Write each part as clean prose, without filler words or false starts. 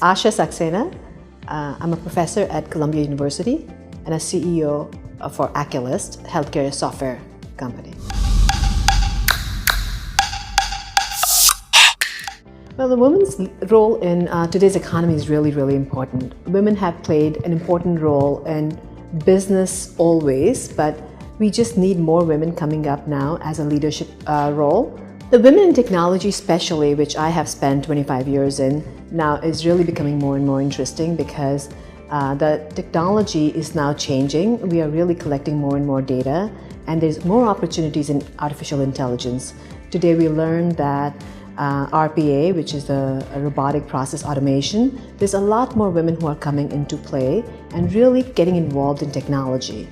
Asha Saxena. I'm a professor at Columbia University and a CEO for Acculist, healthcare software company. Well, the women's role in today's economy is really, really important. Women have played an important role in business always, but we just need more women coming up now as a leadership role. The women in technology especially, which I have spent 25 years in, now is really becoming more and more interesting because the technology is now changing. We are really collecting more and more data, and there's more opportunities in artificial intelligence. Today we learned that RPA, which is the robotic process automation, there's a lot more women who are coming into play and really getting involved in technology.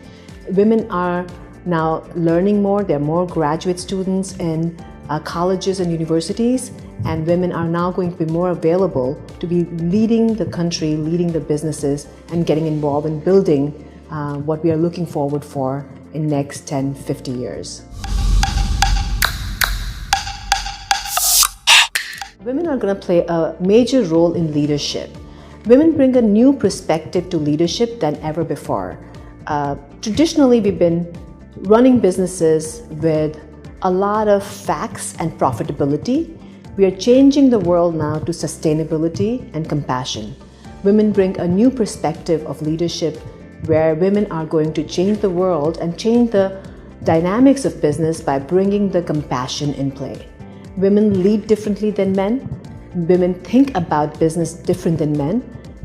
Women are now learning more. There are more graduate students in colleges and universities, and women are now going to be more available to be leading the country, leading the businesses, and getting involved in building what we are looking forward for in next 10, 50 years. Women are going to play a major role in leadership. Women bring a new perspective to leadership than ever before. Traditionally, we've been running businesses with a lot of facts and profitability. We are changing the world now to sustainability and compassion. Women bring a new perspective of leadership where women are going to change the world and change the dynamics of business by bringing the compassion in play. Women lead differently than men. Women think about business different than men.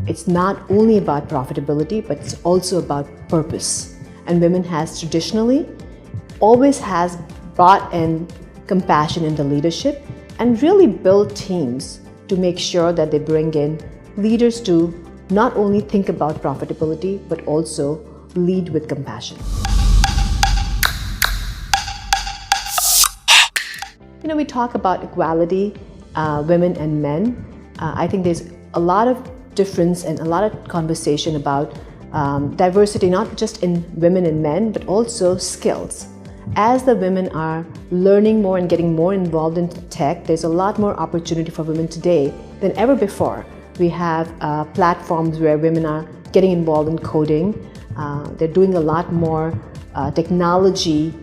It's not only about profitability, but it's also about purpose. And women has traditionally always has brought in compassion in the leadership and really build teams to make sure that they bring in leaders to not only think about profitability, but also lead with compassion. You know, we talk about equality, women and men. I think there's a lot of difference and a lot of conversation about diversity, not just in women and men, but also skills. As the women are learning more and getting more involved in tech, there's a lot more opportunity for women today than ever before. We have platforms where women are getting involved in coding. They're doing a lot more technology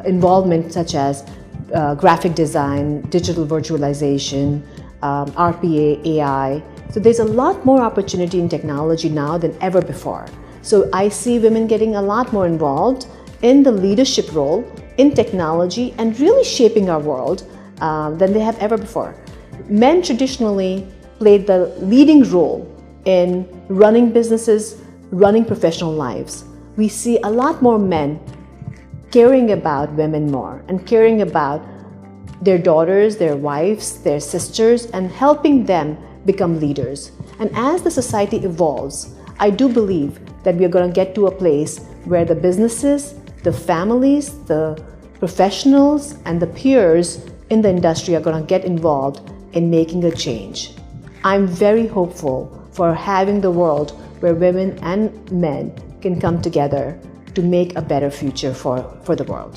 involvement, such as graphic design, digital virtualization, RPA, AI. So there's a lot more opportunity in technology now than ever before. So I see women getting a lot more involved in the leadership role in technology and really shaping our world than they have ever before. Men traditionally played the leading role in running businesses, running professional lives. We see a lot more men caring about women more and caring about their daughters, their wives, their sisters, and helping them become leaders. And as the society evolves, I do believe that we are going to get to a place where the businesses, the families, the professionals, and the peers in the industry are going to get involved in making a change. I'm very hopeful for having the world where women and men can come together to make a better future for the world.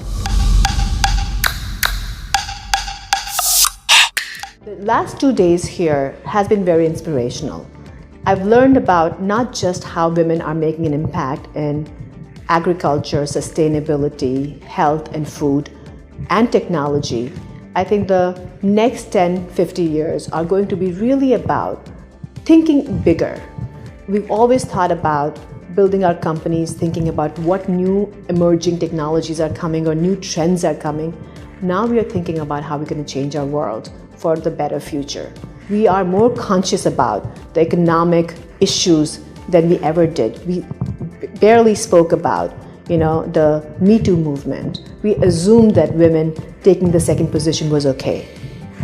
The last 2 days here has been very inspirational. I've learned about not just how women are making an impact in agriculture, sustainability, health and food, and technology. I think the next 10, 50 years are going to be really about thinking bigger. We've always thought about building our companies, thinking about what new emerging technologies are coming or new trends are coming. Now we are thinking about how we're going to change our world for the better future. We are more conscious about the economic issues than we ever did. We barely spoke about, the Me Too movement. We assumed that women taking the second position was okay.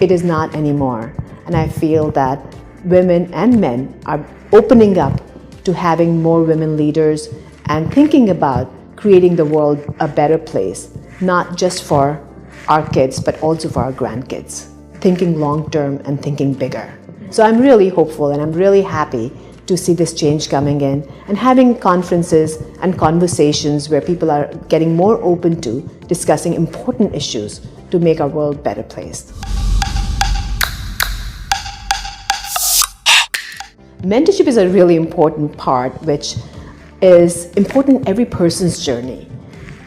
It is not anymore. And I feel that women and men are opening up to having more women leaders and thinking about creating the world a better place, not just for our kids, but also for our grandkids. Thinking long term and thinking bigger. So I'm really hopeful and I'm really happy to see this change coming in and having conferences and conversations where people are getting more open to discussing important issues to make our world a better place. Mentorship is a really important part, which is important in every person's journey.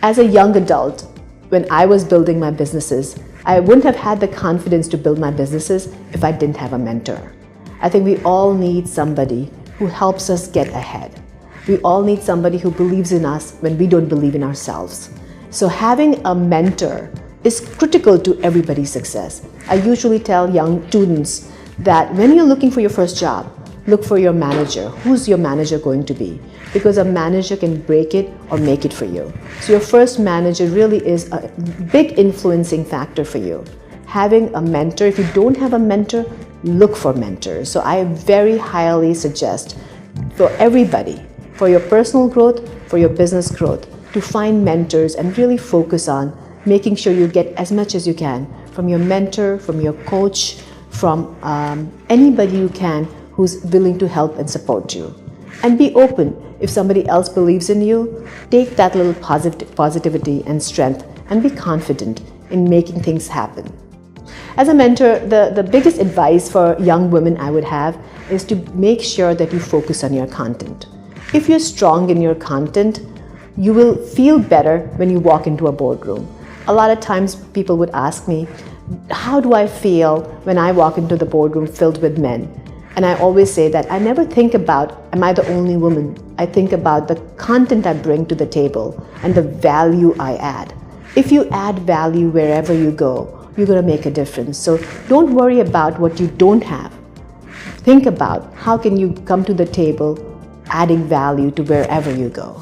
As a young adult, when I was building my businesses, I wouldn't have had the confidence to build my businesses if I didn't have a mentor. I think we all need somebody who helps us get ahead. We all need somebody who believes in us when we don't believe in ourselves. So having a mentor is critical to everybody's success. I usually tell young students that when you're looking for your first job, look for your manager. Who's your manager going to be? Because a manager can break it or make it for you. So your first manager really is a big influencing factor for you. Having a mentor, if you don't have a mentor, look for mentors. So I very highly suggest for everybody, for your personal growth, for your business growth, to find mentors and really focus on making sure you get as much as you can from your mentor, from your coach, from anybody you can who's willing to help and support you. And be open. If somebody else believes in you, take that little positivity and strength and be confident in making things happen. As a mentor, the biggest advice for young women I would have is to make sure that you focus on your content. If you're strong in your content, you will feel better when you walk into a boardroom. A lot of times people would ask me, how do I feel when I walk into the boardroom filled with men? And I always say that I never think about, am I the only woman? I think about the content I bring to the table and the value I add. If you add value wherever you go, you're going to make a difference. So don't worry about what you don't have. Think about how can you come to the table adding value to wherever you go.